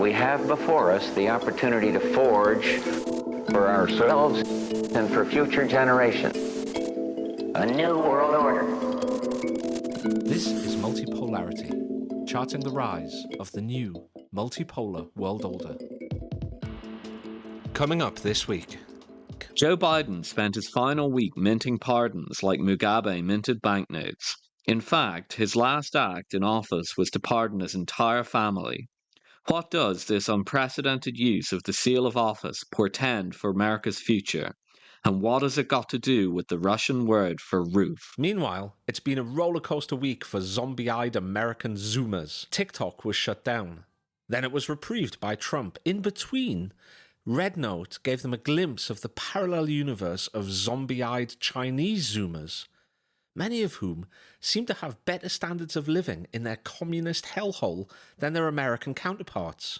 We have before us the opportunity to forge for ourselves and for future generations a new world order. This is Multipolarity, charting the rise of the new multipolar world order. Coming up this week. Joe Biden spent his final week minting pardons like Mugabe minted banknotes. In fact, his last act in office was to pardon his entire family. What does this unprecedented use of the seal of office portend for America's future? And what has it got to do with the Russian word for roof? Meanwhile, it's been a rollercoaster week for zombie-eyed American Zoomers. TikTok was shut down. Then it was reprieved by Trump. In between, Red Note gave them a glimpse of the parallel universe of zombie-eyed Chinese Zoomers, many of whom seem to have better standards of living in their communist hellhole than their American counterparts.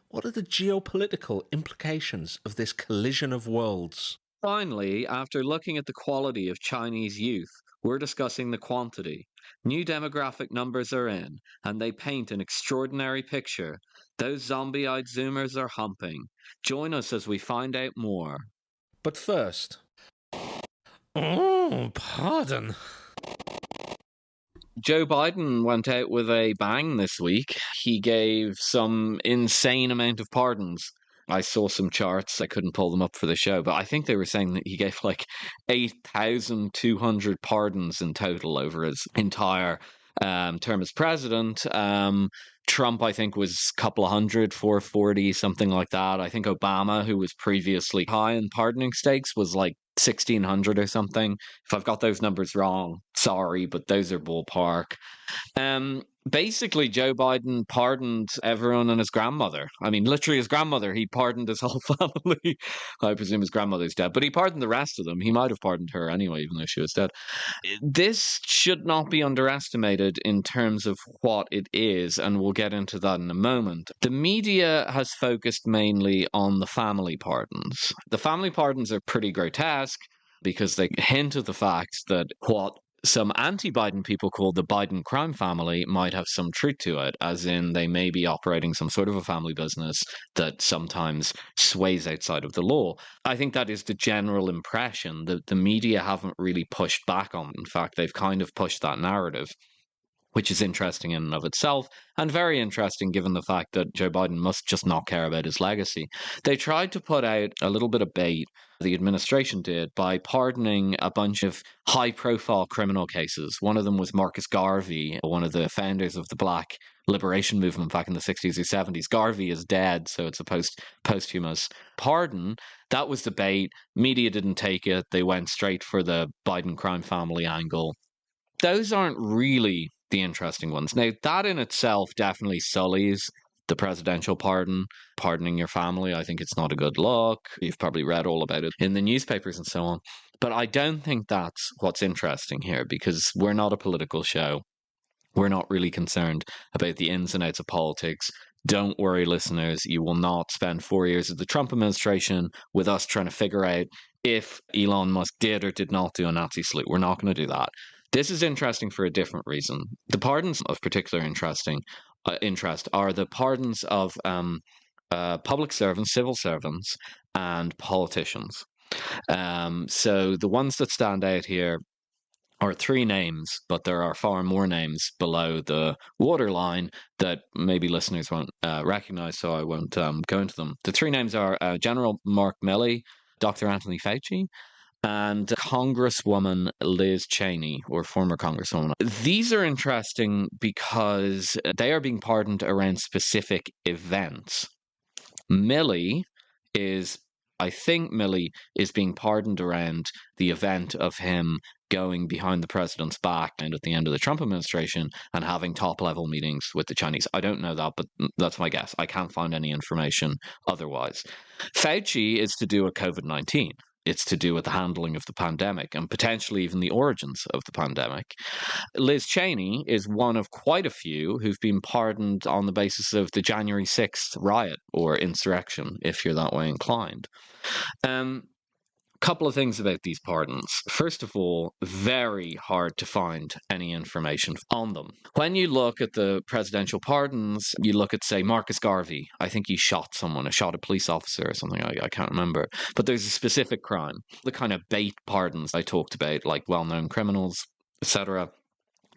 What are the geopolitical implications of this collision of worlds? Finally, after looking at the quality of Chinese youth, we're discussing the quantity. New demographic numbers are in, and they paint an extraordinary picture. Those zombie-eyed Zoomers are humping. Join us as we find out more. But first... Oh, pardon. Joe Biden went out with a bang this week. He gave some insane amount of pardons. I saw some charts. I couldn't pull them up for the show, but I think they were saying that he gave like 8,200 pardons in total over his entire term as president. Trump, I think, was a couple of hundred, 440, something like that. I think Obama, who was previously high in pardoning stakes, was like 1,600 or something. If I've got those numbers wrong, sorry, but those are ballpark. Basically, Joe Biden pardoned everyone and his grandmother. I mean, literally his grandmother. He pardoned his whole family. I presume his grandmother's dead, but he pardoned the rest of them. He might have pardoned her anyway, even though she was dead. This should not be underestimated in terms of what it is, and we'll get into that in a moment. The media has focused mainly on the family pardons. The family pardons are pretty grotesque because they hint at the fact that what some anti-Biden people call the Biden crime family might have some truth to it, as in they may be operating some sort of a family business that sometimes sways outside of the law. I think that is the general impression that the media haven't really pushed back on. In fact, they've kind of pushed that narrative, which is interesting in and of itself, and very interesting given the fact that Joe Biden must just not care about his legacy. They tried to put out a little bit of bait, the administration did, by pardoning a bunch of high-profile criminal cases. One of them was Marcus Garvey, one of the founders of the Black liberation movement back in the 60s or 70s. Garvey is dead, so it's a posthumous pardon. That was the bait. Media didn't take it. They went straight for the Biden crime family angle. Those aren't really the interesting ones. Now, that in itself definitely sullies the presidential pardon, pardoning your family. I think it's not a good look. You've probably read all about it in the newspapers and so on. But I don't think that's what's interesting here, because we're not a political show. We're not really concerned about the ins and outs of politics. Don't worry, listeners. You will not spend 4 years of the Trump administration with us trying to figure out if Elon Musk did or did not do a Nazi salute. We're not going to do that. This is interesting for a different reason. The pardons of particular interest are the pardons of public servants, civil servants, and politicians. So the ones that stand out here are three names, but there are far more names below the waterline that maybe listeners won't recognize, so I won't go into them. The three names are General Mark Milley, Dr. Anthony Fauci, and Congresswoman Liz Cheney, or former Congresswoman. These are interesting because they are being pardoned around specific events. I think Milley is being pardoned around the event of him going behind the president's back and at the end of the Trump administration and having top-level meetings with the Chinese. I don't know that, but that's my guess. I can't find any information otherwise. Fauci is to do with COVID-19. It's to do with the handling of the pandemic and potentially even the origins of the pandemic. Liz Cheney is one of quite a few who've been pardoned on the basis of the January 6th riot or insurrection, if you're that way inclined. Couple of things about these pardons. First of all, very hard to find any information on them. When you look at the presidential pardons, you look at, say, Marcus Garvey. I think he shot someone, shot a police officer or something. I can't remember. But there's a specific crime. The kind of bait pardons I talked about, like well-known criminals, etc.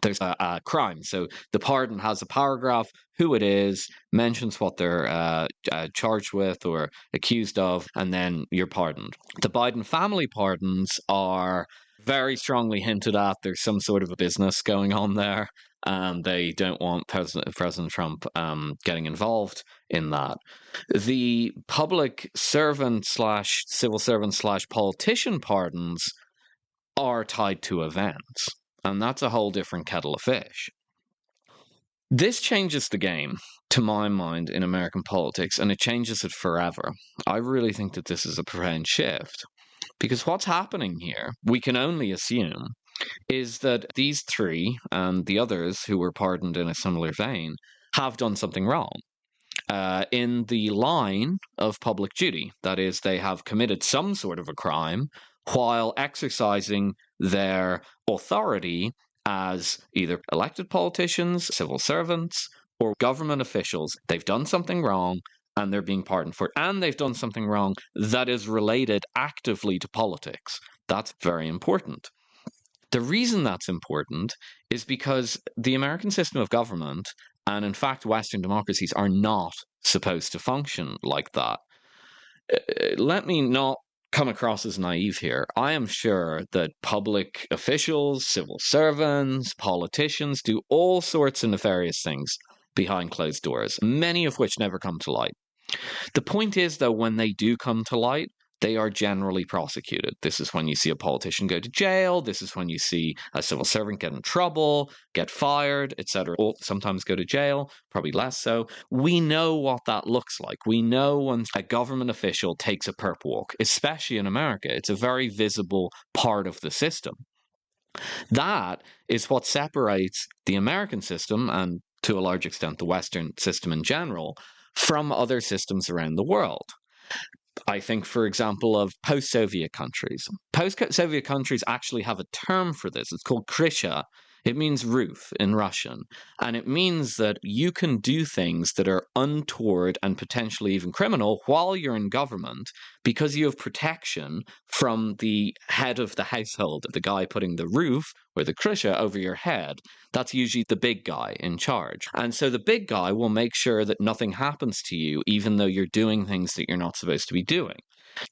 There's a crime. So the pardon has a paragraph, who it is, mentions what they're charged with or accused of, and then you're pardoned. The Biden family pardons are very strongly hinted at. There's some sort of a business going on there, and they don't want President Trump getting involved in that. The public servant / civil servant / politician pardons are tied to events. And that's a whole different kettle of fish. This changes the game, to my mind, in American politics, and it changes it forever. I really think that this is a profound shift. Because what's happening here, we can only assume, is that these three and the others who were pardoned in a similar vein have done something wrong. In the line of public duty, that is, they have committed some sort of a crime while exercising their authority as either elected politicians, civil servants, or government officials. They've done something wrong and they're being pardoned for it. And they've done something wrong that is related actively to politics. That's very important. The reason that's important is because the American system of government, and in fact Western democracies, are not supposed to function like that. Let me not come across as naive here. I am sure that public officials, civil servants, politicians do all sorts of nefarious things behind closed doors, many of which never come to light. The point is, though, when they do come to light, they are generally prosecuted. This is when you see a politician go to jail. This is when you see a civil servant get in trouble, get fired, etc. Or sometimes go to jail, probably less so. We know what that looks like. We know when a government official takes a perp walk, especially in America. It's a very visible part of the system. That is what separates the American system, and to a large extent the Western system in general, from other systems around the world. I think, for example, of post-Soviet countries. Post-Soviet countries actually have a term for this. It's called krysha. It means roof in Russian. And it means that you can do things that are untoward and potentially even criminal while you're in government because you have protection from the head of the household, the guy putting the roof or the krysha over your head. That's usually the big guy in charge. And so the big guy will make sure that nothing happens to you, even though you're doing things that you're not supposed to be doing.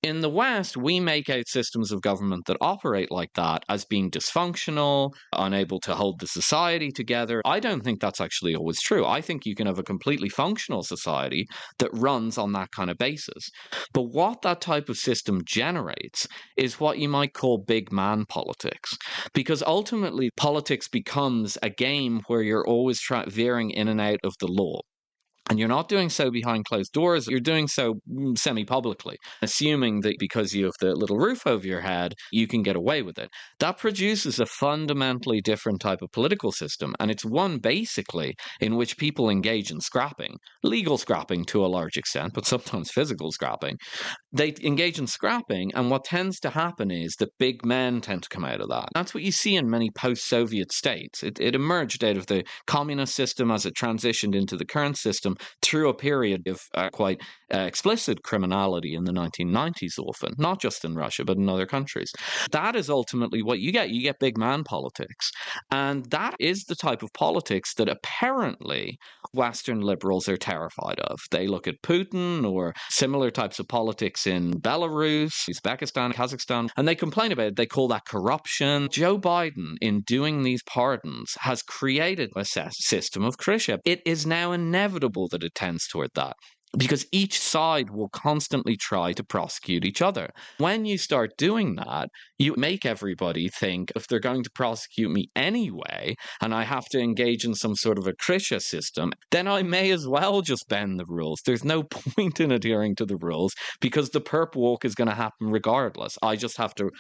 In the West, we make out systems of government that operate like that as being dysfunctional, unable to hold the society together. I don't think that's actually always true. I think you can have a completely functional society that runs on that kind of basis. But what that type of system generates is what you might call big man politics. Because ultimately, politics becomes a game where you're always veering in and out of the law. And you're not doing so behind closed doors, you're doing so semi-publicly, assuming that because you have the little roof over your head, you can get away with it. That produces a fundamentally different type of political system, and it's one basically in which people engage in scrapping, legal scrapping to a large extent, but sometimes physical scrapping. They engage in scrapping, and what tends to happen is that big men tend to come out of that. That's what you see in many post-Soviet states. It emerged out of the communist system as it transitioned into the current system through a period of quite explicit criminality in the 1990s often, not just in Russia, but in other countries. That is ultimately what you get. You get big man politics. And that is the type of politics that apparently Western liberals are terrified of. They look at Putin or similar types of politics in Belarus, Uzbekistan, Kazakhstan, and they complain about it. They call that corruption. Joe Biden, in doing these pardons, has created a system of krysha. It is now inevitable that it tends toward that, because each side will constantly try to prosecute each other. When you start doing that, you make everybody think, if they're going to prosecute me anyway, and I have to engage in some sort of a krysha system, then I may as well just bend the rules. There's no point in adhering to the rules, because the perp walk is going to happen regardless. I just have to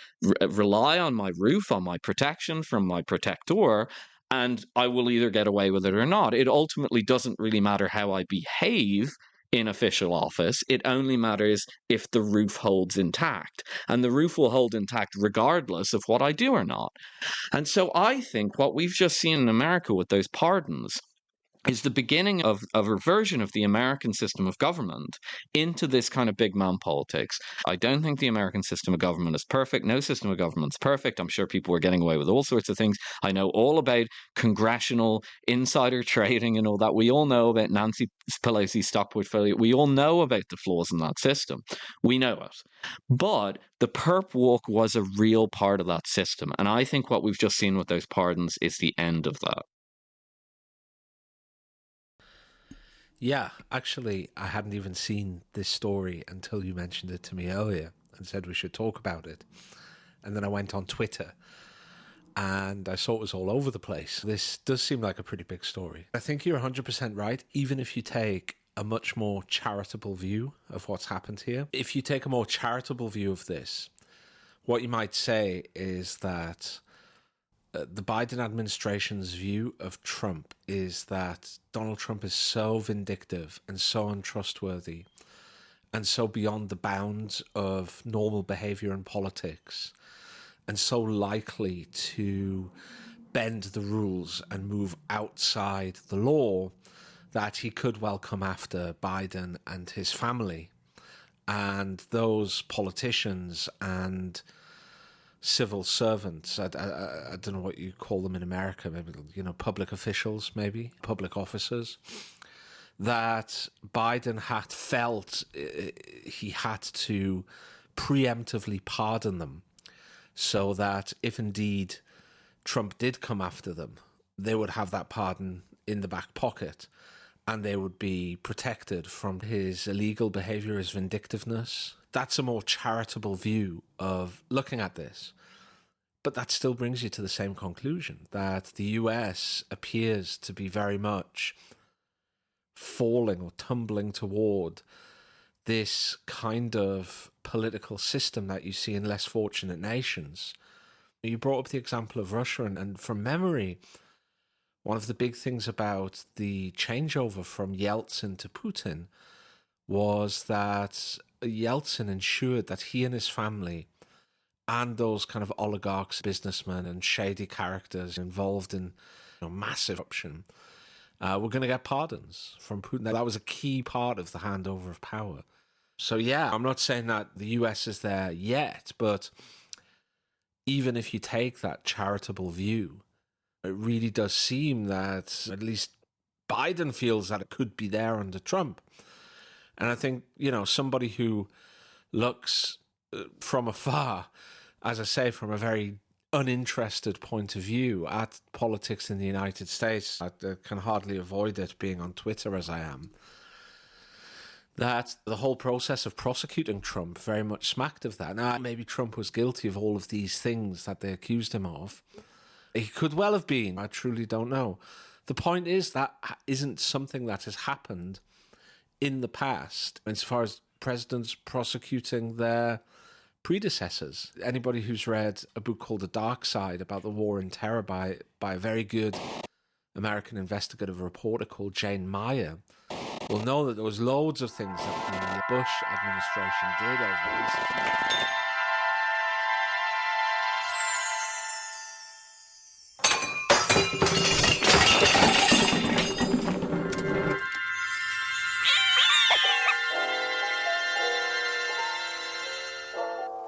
rely on my roof, on my protection from my protector, and I will either get away with it or not. It ultimately doesn't really matter how I behave in official office. It only matters if the roof holds intact. And the roof will hold intact regardless of what I do or not. And so I think what we've just seen in America with those pardons is the beginning of a reversion of the American system of government into this kind of big man politics. I don't think the American system of government is perfect. No system of government is perfect. I'm sure people were getting away with all sorts of things. I know all about congressional insider trading and all that. We all know about Nancy Pelosi's stock portfolio. We all know about the flaws in that system. We know it. But the perp walk was a real part of that system. And I think what we've just seen with those pardons is the end of that. Yeah, actually, I hadn't even seen this story until you mentioned it to me earlier and said we should talk about it. And then I went on Twitter and I saw it was all over the place. This does seem like a pretty big story. I think you're 100% right, even if you take a much more charitable view of what's happened here. If you take a more charitable view of this, what you might say is that the Biden administration's view of Trump is that Donald Trump is so vindictive and so untrustworthy and so beyond the bounds of normal behavior in politics and so likely to bend the rules and move outside the law that he could well come after Biden and his family and those politicians and civil servants. I don't know what you call them in America, maybe, public officials, maybe public officers, that Biden had felt he had to preemptively pardon them so that if indeed Trump did come after them, they would have that pardon in the back pocket and they would be protected from his illegal behavior, his vindictiveness. That's a more charitable view of looking at this. But that still brings you to the same conclusion, that the US appears to be very much falling or tumbling toward this kind of political system that you see in less fortunate nations. You brought up the example of Russia, and from memory, one of the big things about the changeover from Yeltsin to Putin was that Yeltsin ensured that he and his family and those kind of oligarchs, businessmen and shady characters involved in massive corruption were going to get pardons from Putin. That was a key part of the handover of power. So yeah, I'm not saying that the US is there yet, but even if you take that charitable view, it really does seem that at least Biden feels that it could be there under Trump. And I think, somebody who looks from afar, as I say, from a very uninterested point of view at politics in the United States, I can hardly avoid it being on Twitter as I am, that the whole process of prosecuting Trump very much smacked of that. Now, maybe Trump was guilty of all of these things that they accused him of. He could well have been. I truly don't know. The point is that isn't something that has happened in the past, as far as presidents prosecuting their predecessors. Anybody who's read a book called The Dark Side about the war in terror by a very good American investigative reporter called Jane Meyer will know that there was loads of things that the Bush administration did over recent years.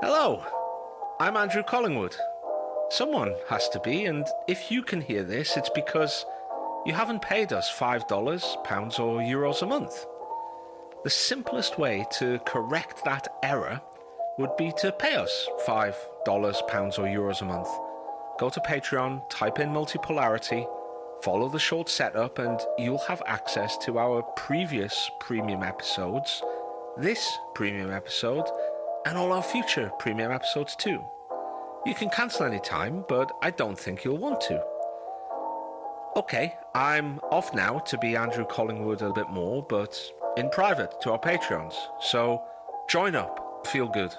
Hello, I'm Andrew Collingwood. Someone has to be, and if you can hear this, it's because you haven't paid us $5, pounds, or euros a month. The simplest way to correct that error would be to pay us $5, pounds, or euros a month. Go to Patreon, type in Multipolarity, follow the short setup, and you'll have access to our previous premium episodes, this premium episode, and all our future premium episodes too. You can cancel any time, but I don't think you'll want to. Okay, I'm off now to be Andrew Collingwood a bit more, but in private to our Patreons. So join up, feel good.